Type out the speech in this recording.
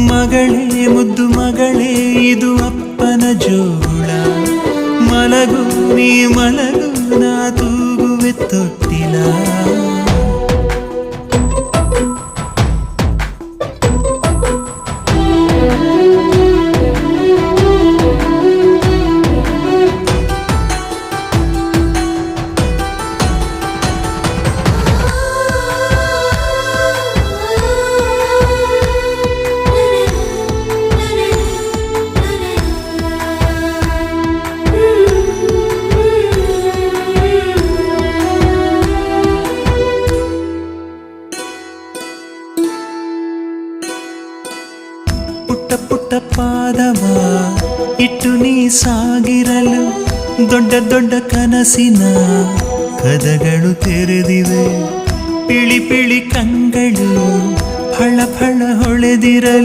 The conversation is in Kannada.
ಮಗಳೇ ಮುದ್ದು ಮಗಳೇ ಇದು ಅಪ್ಪನ ಜೋಳ, ಮಲಗು ನೀ ಮಲಗು ನಾ ತೂಗುವೆ ತೊಟ್ಟಿಲ. ಪುಟ್ಟ ಪುಟ್ಟ ಪಾದವ ಇಟ್ಟು ನೀ ಸಾಗಿರಲು ದೊಡ್ಡ ದೊಡ್ಡ ಕನಸಿನ ಕದಗಳು ತೆರೆದಿವೆ. ಪಿಳಿ ಪಿಳಿ ಕಂಗಳು ಫಳ ಫಳ ಹೊಳೆದಿರಲು